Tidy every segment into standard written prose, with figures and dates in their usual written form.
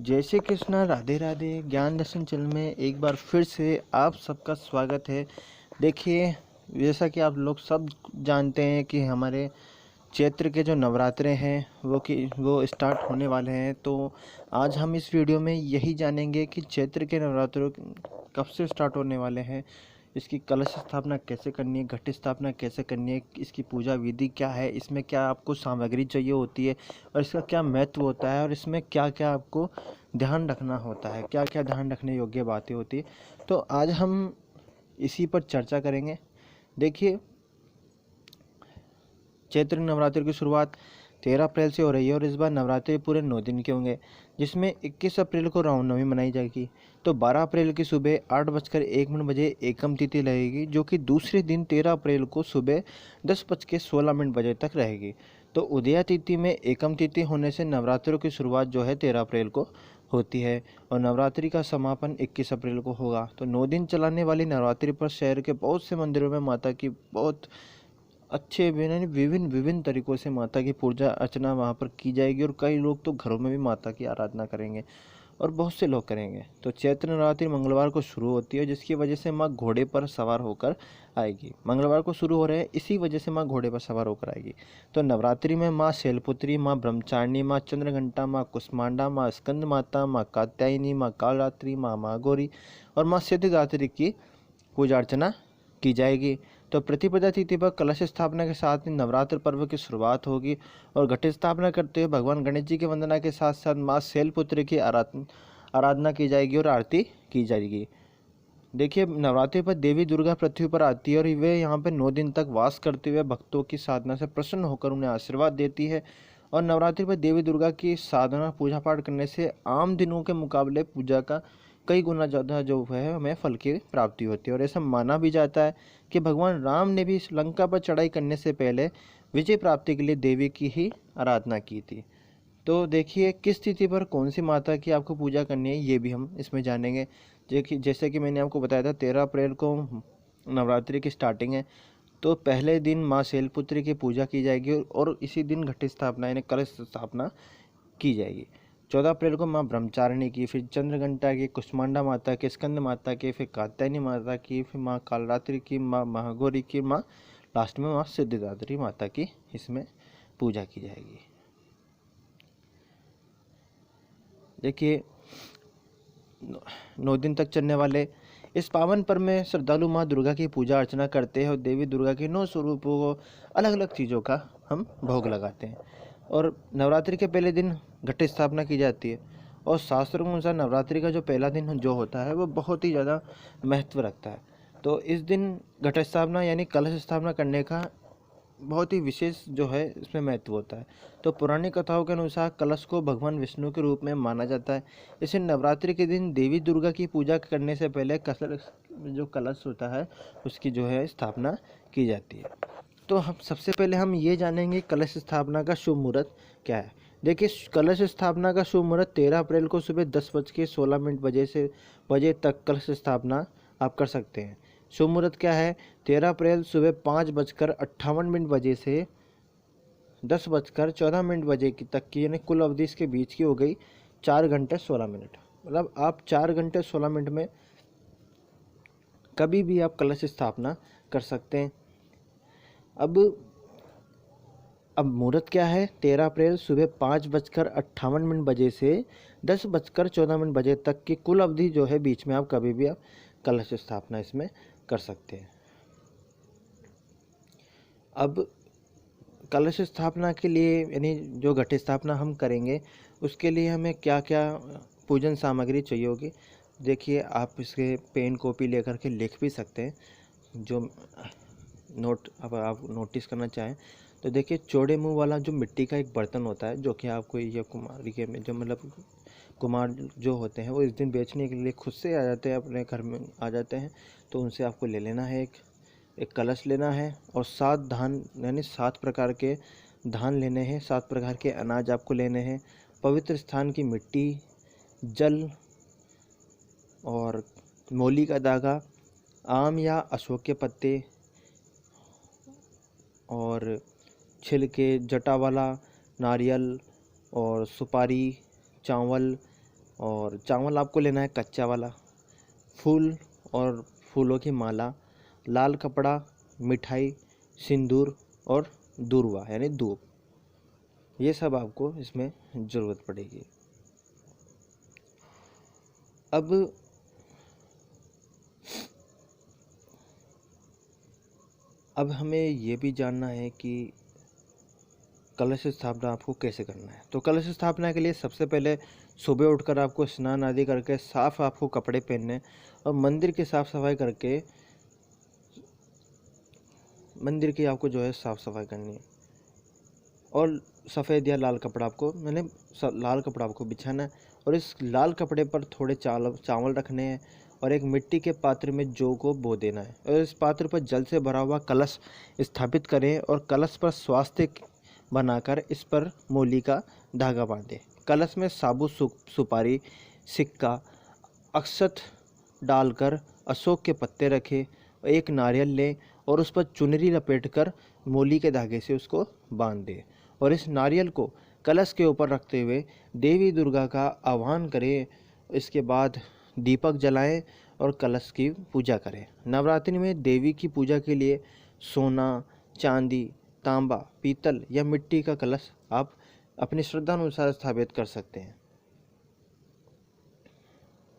जय श्री कृष्णा, राधे राधे। ज्ञान दर्शन चैनल में एक बार फिर से आप सबका स्वागत है। देखिए, जैसा कि आप लोग सब जानते हैं कि हमारे चैत्र के जो नवरात्रे हैं वो स्टार्ट होने वाले हैं। तो आज हम इस वीडियो में यही जानेंगे कि चैत्र के नवरात्रों कब से स्टार्ट होने वाले हैं, इसकी कलश स्थापना कैसे करनी है, घट स्थापना कैसे करनी है, इसकी पूजा विधि क्या है, इसमें क्या आपको सामग्री चाहिए होती है और इसका क्या महत्व होता है और इसमें क्या क्या आपको ध्यान रखना होता है, क्या क्या ध्यान रखने योग्य बातें होती है। तो आज हम इसी पर चर्चा करेंगे। देखिए, चैत्र नवरात्रि की शुरुआत 13 अप्रैल से हो रही है और इस बार नवरात्रि पूरे 9 दिन के होंगे, जिसमें 21 अप्रैल को रामनवमी मनाई जाएगी। तो 12 अप्रैल की सुबह 8:01 बजे एकम तिथि रहेगी, जो कि दूसरे दिन 13 अप्रैल को सुबह 10:16 बजे तक रहेगी। तो उदया तिथि में एकम तिथि होने से नवरात्रों की शुरुआत जो है 13 अप्रैल को होती है और नवरात्रि का समापन 21 अप्रैल को होगा। तो 9 दिन चलाने वाली नवरात्रि पर शहर के बहुत से मंदिरों में माता की बहुत अच्छे विभिन्न विभिन्न तरीकों से माता की पूजा अर्चना वहाँ पर की जाएगी और कई लोग तो घरों में भी माता की आराधना करेंगे और बहुत से लोग करेंगे। तो चैत्र नवरात्रि मंगलवार को शुरू होती है, जिसकी वजह से माँ घोड़े पर सवार होकर आएगी। मंगलवार को शुरू हो रहे हैं, इसी वजह से माँ घोड़े पर सवार होकर आएगी। तो नवरात्रि में माँ शैलपुत्री, माँ ब्रह्मचारिणी, माँ चंद्रघंटा, माँ कुष्मांडा, माँ स्कंद माता, माँ कात्यायनी, माँ कालरात्रि, माँ महागौरी और माँ सिद्धिदात्री की पूजा अर्चना की जाएगी। तो प्रतिपदा तिथि पर कलश स्थापना के साथ ही नवरात्र पर्व की शुरुआत होगी और घट स्थापना करते हुए भगवान गणेश जी की वंदना के साथ साथ माँ शैलपुत्री की आराधना की जाएगी और आरती की जाएगी। देखिए, नवरात्रि पर देवी दुर्गा पृथ्वी पर आती है और वे यहाँ पर 9 दिन तक वास करते हुए भक्तों की साधना से प्रसन्न होकर उन्हें आशीर्वाद देती है। और नवरात्रि पर देवी दुर्गा की साधना पूजा पाठ करने से आम दिनों के मुकाबले पूजा का कई गुना ज़्यादा जो है हमें फल की प्राप्ति होती है। और ऐसा माना भी जाता है कि भगवान राम ने भी लंका पर चढ़ाई करने से पहले विजय प्राप्ति के लिए देवी की ही आराधना की थी। तो देखिए, किस तिथि पर कौन सी माता की आपको पूजा करनी है ये भी हम इसमें जानेंगे। जैसे कि मैंने आपको बताया था, 13 अप्रैल को नवरात्रि की स्टार्टिंग है। तो पहले दिन माँ शैलपुत्री की पूजा की जाएगी और इसी दिन घट स्थापना यानी कलश स्थापना की जाएगी। 14 अप्रैल को माँ ब्रह्मचारिणी की, फिर चंद्रघंटा की, कुष्मांडा माता की, स्कंद माता की, फिर कात्यायनी माता की, फिर माँ कालरात्रि की, माँ महागौरी की, माँ लास्ट में माँ सिद्धिदात्री माता की इसमें पूजा की जाएगी। देखिए, 9 दिन तक चलने वाले इस पावन पर्व में श्रद्धालु माँ दुर्गा की पूजा अर्चना करते हैं और देवी दुर्गा के 9 स्वरूपों को अलग अलग चीज़ों का हम भोग लगाते हैं। और नवरात्रि के पहले दिन घट स्थापना की जाती है और शास्त्रों के अनुसार नवरात्रि का जो पहला दिन जो होता है वो बहुत ही ज़्यादा महत्व रखता है। तो इस दिन घट स्थापना यानी कलश स्थापना करने का बहुत ही विशेष जो है इसमें महत्व होता है। तो पुरानी कथाओं के अनुसार कलश को भगवान विष्णु के रूप में माना जाता है। इसे नवरात्रि के दिन देवी दुर्गा की पूजा करने से पहले जो कलश होता है उसकी जो है स्थापना की जाती है। तो हम सबसे पहले हम ये जानेंगे कलश स्थापना का शुभ मुहूर्त क्या है। देखिए, कलश स्थापना का शुभ मुहूर्त 13 अप्रैल को सुबह 10:16 बजे तक कलश स्थापना आप कर सकते हैं। शुभ मुहूर्त क्या है? 13 अप्रैल सुबह 5:58 बजे से 10:14 बजे की तक की यानी कुल अवधि इसके बीच की हो गई 4 घंटे 16 मिनट। मतलब आप 4 घंटे 16 मिनट में कभी भी आप कलश स्थापना कर सकते हैं। अब मुहूर्त क्या है? 13 अप्रैल सुबह 5:58 बजे से 10:14 बजे तक की कुल अवधि जो है बीच में आप कभी भी आप कलश स्थापना इसमें कर सकते हैं। अब कलश स्थापना के लिए यानी जो घट स्थापना हम करेंगे उसके लिए हमें क्या क्या पूजन सामग्री चाहिए होगी। देखिए, आप इसके पेन कॉपी लेकर के लिख भी सकते हैं, जो अब आप नोटिस करना चाहें तो देखिए, चौड़े मुंह वाला जो मिट्टी का एक बर्तन होता है, जो कि आपको ये कुमारी के में जो मतलब कुमार जो होते हैं वो इस दिन बेचने के लिए खुद से आ जाते हैं, अपने घर में आ जाते हैं। तो उनसे आपको ले लेना है, एक कलश लेना है और 7 धान यानी 7 प्रकार के धान लेने हैं, 7 प्रकार के अनाज आपको लेने हैं, पवित्र स्थान की मिट्टी, जल और मोली का धागा, आम या अशोक के पत्ते और छिलके, जटा वाला नारियल और सुपारी, चावल, और चावल आपको लेना है कच्चा वाला, फूल और फूलों की माला, लाल कपड़ा, मिठाई, सिंदूर और दूर्वा यानी धूप, ये सब आपको इसमें ज़रूरत पड़ेगी। अब हमें ये भी जानना है कि कलश स्थापना आपको कैसे करना है। तो कलश स्थापना के लिए सबसे पहले सुबह उठकर आपको स्नान आदि करके साफ आपको कपड़े पहनने और मंदिर की साफ सफाई करके मंदिर की आपको जो है साफ सफाई करनी है। और सफ़ेद या लाल कपड़ा आपको लाल कपड़ा आपको बिछाना है और इस लाल कपड़े पर थोड़े चावल रखने हैं और एक मिट्टी के पात्र में जौ को बो देना है और इस पात्र पर जल से भरा हुआ कलश स्थापित करें और कलश पर स्वास्तिक बनाकर इस पर मूली का धागा बांधें। कलश में साबुत सुपारी, सिक्का, अक्षत डालकर अशोक के पत्ते रखें, एक नारियल लें और उस पर चुनरी लपेटकर मूली के धागे से उसको बांध दें और इस नारियल को कलश के ऊपर रखते हुए देवी दुर्गा का आह्वान करें। इसके बाद दीपक जलाएं और कलश की पूजा करें। नवरात्रि में देवी की पूजा के लिए सोना, चांदी, तांबा, पीतल या मिट्टी का कलश आप अपनी श्रद्धा अनुसार स्थापित कर सकते हैं।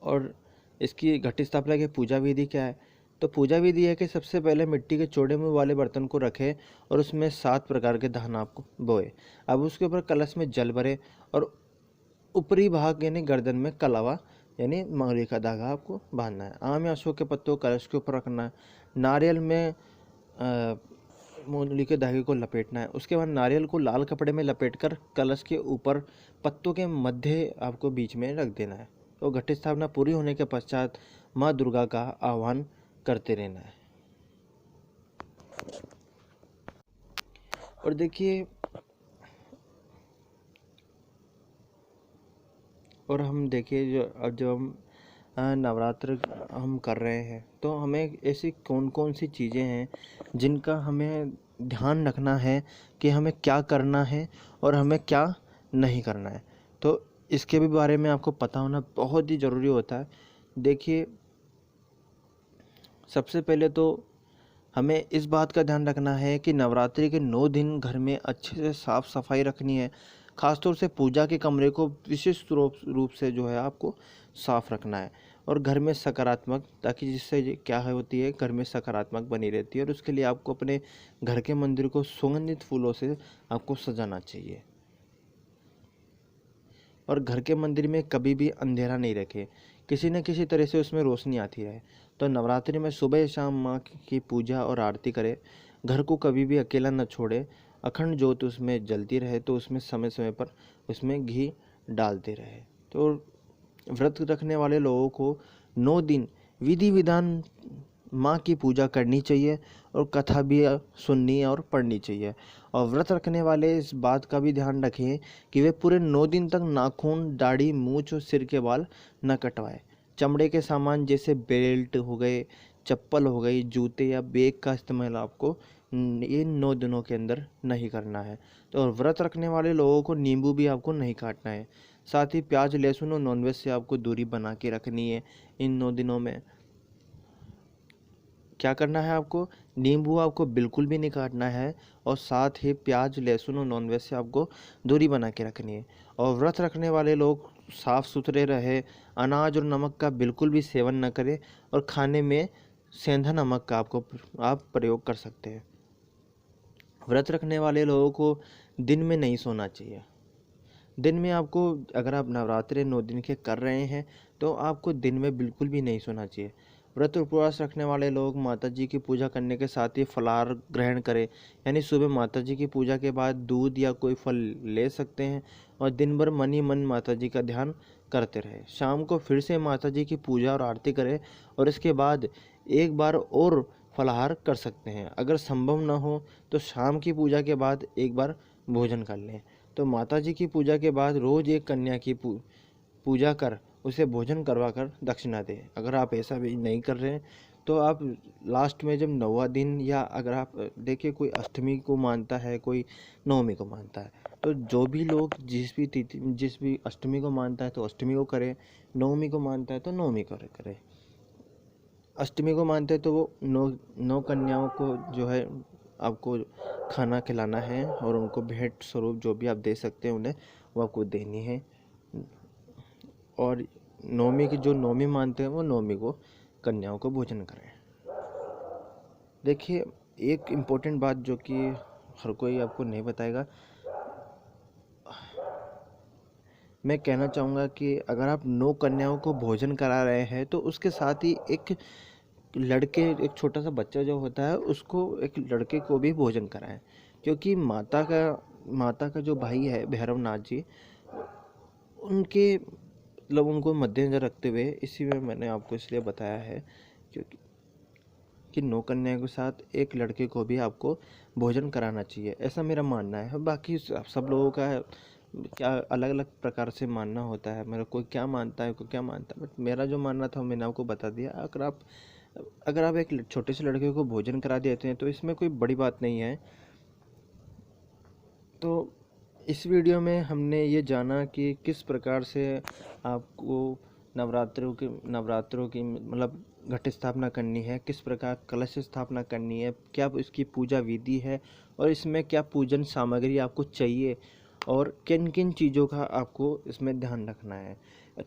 और इसकी घट स्थापना की पूजा विधि क्या है? तो पूजा विधि है कि सबसे पहले मिट्टी के चौड़े मुंह वाले बर्तन को रखें और उसमें 7 प्रकार के धान आपको बोए। अब उसके ऊपर कलश में जल भरे और ऊपरी भाग यानी गर्दन में कलावा यानी मूली का धागा आपको बांधना है। आम या अशोक के पत्तों को कलश के ऊपर रखना है। नारियल में मूली के धागे को लपेटना है। उसके बाद नारियल को लाल कपड़े में लपेटकर कलश के ऊपर पत्तों के मध्य आपको बीच में रख देना है। तो घट स्थापना पूरी होने के पश्चात माँ दुर्गा का आह्वान करते रहना है। और देखिए, और हम देखिए जब हम नवरात्र हम कर रहे हैं तो हमें ऐसी कौन कौन सी चीज़ें हैं जिनका हमें ध्यान रखना है कि हमें क्या करना है और हमें क्या नहीं करना है। तो इसके भी बारे में आपको पता होना बहुत ही ज़रूरी होता है। देखिए, सबसे पहले तो हमें इस बात का ध्यान रखना है कि नवरात्रि के 9 दिन घर में अच्छे से साफ़ सफाई रखनी है। ख़ासतौर से पूजा के कमरे को विशिष्ट रूप से जो है आपको साफ़ रखना है और घर में सकारात्मक, ताकि जिससे क्या होती है, घर में सकारात्मक बनी रहती है। और उसके लिए आपको अपने घर के मंदिर को सुगंधित फूलों से आपको सजाना चाहिए और घर के मंदिर में कभी भी अंधेरा नहीं रखें, किसी न किसी तरह से उसमें रोशनी आती रहे। तो नवरात्रि में सुबह शाम माँ की पूजा और आरती करें। घर को कभी भी अकेला न छोड़े। अखंड ज्योत उसमें जलती रहे तो उसमें समय समय पर उसमें घी डालते रहे। तो व्रत रखने वाले लोगों को 9 दिन विधि विधान माँ की पूजा करनी चाहिए और कथा भी सुननी और पढ़नी चाहिए। और व्रत रखने वाले इस बात का भी ध्यान रखें कि वे पूरे 9 दिन तक नाखून, दाढ़ी, मूंछ और सिर के बाल न कटवाएं। चमड़े के सामान जैसे बेल्ट हो गए, चप्पल हो गई, जूते या बैग का इस्तेमाल आपको इन 9 दिनों के अंदर नहीं करना है। तो व्रत रखने वाले लोगों को नींबू भी आपको नहीं काटना है। साथ ही प्याज, लहसुन और नॉनवेज से आपको दूरी बना के रखनी है। इन 9 दिनों में क्या करना है, आपको नींबू आपको बिल्कुल भी नहीं काटना है और साथ ही प्याज, लहसुन और नॉनवेज से आपको दूरी बना के रखनी है। और व्रत रखने वाले लोग साफ़ सुथरे रहे, अनाज और नमक का बिल्कुल भी सेवन न करें और खाने में सेंधा नमक का आप प्रयोग कर सकते हैं। व्रत रखने वाले लोगों को दिन में नहीं सोना चाहिए। दिन में आपको, अगर आप नवरात्रि 9 दिन के कर रहे हैं तो आपको दिन में बिल्कुल भी नहीं सोना चाहिए। व्रत उपवास रखने वाले लोग माता जी की पूजा करने के साथ ही फलाहार ग्रहण करें, यानी सुबह माता जी की पूजा के बाद दूध या कोई फल ले सकते हैं और दिन भर मन ही मन माता जी का ध्यान करते रहे। शाम को फिर से माता जी की पूजा और आरती करें और इसके बाद एक बार और फलाहार कर सकते हैं। अगर संभव न हो तो शाम की पूजा के बाद एक बार भोजन कर लें। तो माता जी की पूजा के बाद रोज़ एक कन्या की पूजा कर उसे भोजन करवा कर दक्षिणा दें। अगर आप ऐसा भी नहीं कर रहे हैं तो आप लास्ट में जब 9वां दिन, या अगर आप देखिए कोई अष्टमी को मानता है, कोई नवमी को मानता है, तो जो भी लोग जिस भी अष्टमी को मानता है तो अष्टमी को करे, नवमी को मानता है तो नवमी को करे। अष्टमी को मानते हैं तो वो नौ कन्याओं को जो है आपको खाना खिलाना है, और उनको भेंट स्वरूप जो भी आप दे सकते हैं उन्हें, वो आपको देनी है। और नवमी मानते हैं वो नवमी को कन्याओं को भोजन करें। देखिए, एक इम्पोर्टेंट बात जो कि हर कोई आपको नहीं बताएगा, मैं कहना चाहूँगा कि अगर आप 9 कन्याओं को भोजन करा रहे हैं तो उसके साथ ही एक छोटा सा बच्चा जो होता है उसको, एक लड़के को भी भोजन कराएं, क्योंकि माता का जो भाई है भैरवनाथ जी, उनके मतलब उनको मद्देनजर रखते हुए इसी में मैंने आपको इसलिए बताया है, क्योंकि 9 कन्याओं के साथ एक लड़के को भी आपको भोजन कराना चाहिए, ऐसा मेरा मानना है। बाकी सब लोगों का क्या अलग अलग प्रकार से मानना होता है, मेरा कोई क्या मानता है, कोई क्या मानता है, बट मेरा जो मानना था मैंने आपको बता दिया। अगर आप एक छोटे से लड़के को भोजन करा देते हैं तो इसमें कोई बड़ी बात नहीं है। तो इस वीडियो में हमने ये जाना कि किस प्रकार से आपको नवरात्रों की मतलब घट स्थापना करनी है, किस प्रकार कलश स्थापना करनी है, क्या इसकी पूजा विधि है, और इसमें क्या पूजन सामग्री आपको चाहिए, और किन किन चीज़ों का आपको इसमें ध्यान रखना है।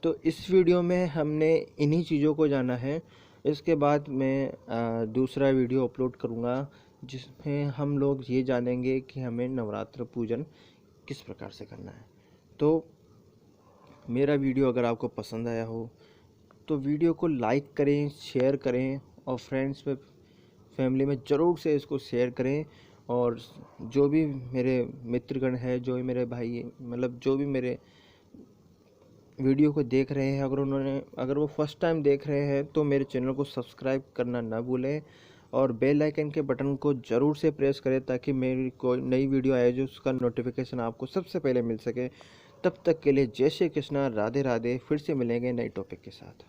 तो इस वीडियो में हमने इन्हीं चीज़ों को जाना है। इसके बाद मैं दूसरा वीडियो अपलोड करूँगा जिसमें हम लोग ये जानेंगे कि हमें नवरात्र पूजन किस प्रकार से करना है। तो मेरा वीडियो अगर आपको पसंद आया हो तो वीडियो को लाइक करें, शेयर करें, और फ्रेंड्स में फैमिली में ज़रूर से इसको शेयर करें। और जो भी मेरे मित्रगण हैं, जो भी मेरे भाई, मतलब जो भी मेरे वीडियो को देख रहे हैं, अगर वो फर्स्ट टाइम देख रहे हैं तो मेरे चैनल को सब्सक्राइब करना ना भूलें, और बेल आइकन के बटन को ज़रूर से प्रेस करें ताकि मेरी कोई नई वीडियो आए जो उसका नोटिफिकेशन आपको सबसे पहले मिल सके। तब तक के लिए जय श्री कृष्णा, राधे राधे। फिर से मिलेंगे नए टॉपिक के साथ।